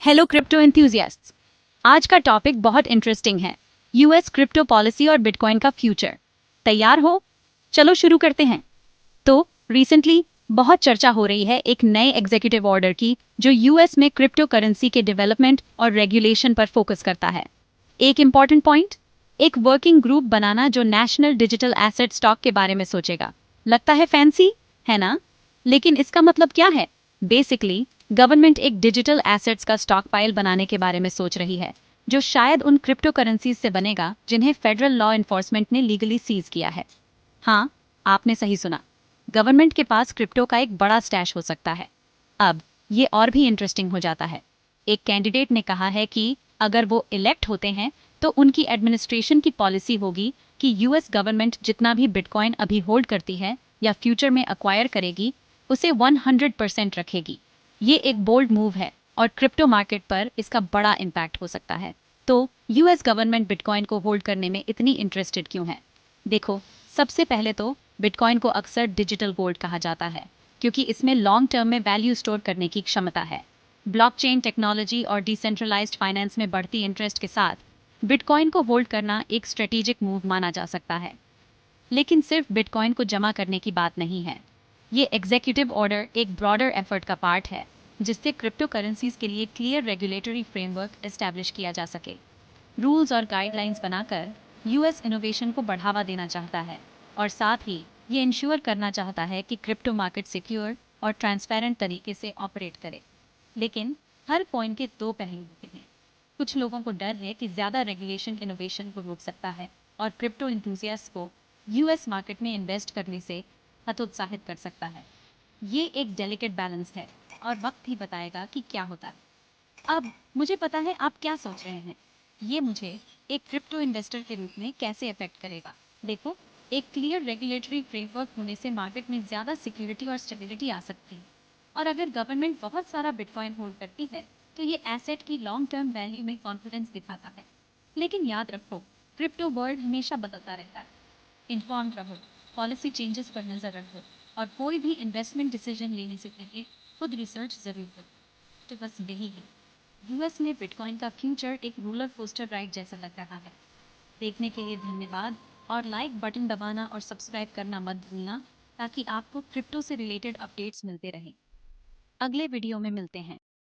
Hello crypto एंथुसियास्ट्स। आज का topic बहुत इंटरेस्टिंग है। यूएस क्रिप्टो पॉलिसी और बिटकॉइन का फ्यूचर। तैयार हो? चलो शुरू करते हैं। तो रिसेंटली बहुत चर्चा हो रही है एक नए एग्जीक्यूटिव ऑर्डर की जो यूएस में क्रिप्टो करेंसी के डेवलपमेंट और रेगुलेशन पर फोकस करता है। एक इम्पॉर्टेंट पॉइंट, एक वर्किंग ग्रुप बनाना जो नेशनल डिजिटल एसेट स्टॉक के बारे में सोचेगा। लगता है फैंसी, है ना? लेकिन इसका मतलब क्या है? बेसिकली गवर्नमेंट एक डिजिटल एसेट्स का स्टॉक पाइल बनाने के बारे में सोच रही है, जो शायद उन क्रिप्टो करेंसीज से बनेगा जिन्हें फेडरल लॉ इन्फोर्समेंट ने लीगली सीज किया है। हाँ, आपने सही सुना। गवर्नमेंट के पास क्रिप्टो का एक बड़ा स्टैश हो सकता है। अब ये और भी इंटरेस्टिंग हो जाता है। एक कैंडिडेट ने कहा है कि अगर वो इलेक्ट होते हैं तो उनकी एडमिनिस्ट्रेशन की पॉलिसी होगी कि यूएस गवर्नमेंट जितना भी बिटकॉइन अभी होल्ड करती है या फ्यूचर में अक्वायर करेगी उसे 100% रखेगी। ये एक बोल्ड मूव है और क्रिप्टो मार्केट पर इसका बड़ा इम्पैक्ट हो सकता है। तो यूएस गवर्नमेंट बिटकॉइन को होल्ड करने में इतनी इंटरेस्टेड क्यों है? देखो, सबसे पहले तो बिटकॉइन को अक्सर डिजिटल गोल्ड कहा जाता है क्योंकि इसमें लॉन्ग टर्म में वैल्यू स्टोर करने की क्षमता है। ब्लॉकचेन टेक्नोलॉजी और डिसेंट्रलाइज्ड फाइनेंस में बढ़ती इंटरेस्ट के साथ बिटकॉइन को होल्ड करना एक स्ट्रेटेजिक मूव माना जा सकता है। लेकिन सिर्फ बिटकॉइन को जमा करने की बात नहीं है। ये एग्जीक्यूटिव ऑर्डर एक ब्रॉडर एफर्ट का पार्ट है जिससे क्रिप्टो करेंसीज के लिए क्लियर रेगुलेटरी फ्रेमवर्क एस्टैब्लिश किया जा सके। रूल्स और गाइडलाइंस बनाकर यूएस इनोवेशन को बढ़ावा देना चाहता है और साथ ही ये इंश्योर करना चाहता है कि क्रिप्टो मार्केट सिक्योर और ट्रांसपेरेंट तरीके से ऑपरेट करे। लेकिन हर कॉइन के दो पहलू होते हैं। कुछ लोगों को डर है कि ज़्यादा रेगुलेशन इनोवेशन को रोक सकता है और क्रिप्टो इंथुजियास्ट को यूएस मार्केट में इन्वेस्ट करने से हतोत्साहित कर सकता है। ये एक डेलिकेट बैलेंस है और वक्त ही बताएगा कि क्या होता है। अब मुझे पता है आप क्या सोच रहे हैं, ये मुझे एक क्रिप्टो इन्वेस्टर के रूप में कैसे अफेक्ट करेगा। देखो, एक क्लियर रेगुलेटरी फ्रेमवर्क होने से मार्केट में ज़्यादा सिक्योरिटी और स्टेबिलिटी आ सकती है। और अगर गवर्नमेंट बहुत सारा बिटकॉइन होल्ड करती है तो ये एसेट की लॉन्ग टर्म वैल्यू में कॉन्फिडेंस दिखाता है। लेकिन याद रखो, क्रिप्टो वर्ल्ड हमेशा बदलता रहता है। इन्फॉर्म रहो, पॉलिसी चेंजेस पर नज़र रखो और कोई भी इन्वेस्टमेंट डिसीजन लेने से पहले खुद रिसर्च ज़रूर करो। तो बस यही है। यूएस में बिटकॉइन का फ्यूचर एक रोलर कोस्टर राइड जैसा लग रहा है। देखने के लिए धन्यवाद और लाइक बटन दबाना और सब्सक्राइब करना मत भूलना ताकि आपको क्रिप्टो से रिलेटेड अपडेट्स मिलते रहें। अगले वीडियो में मिलते हैं।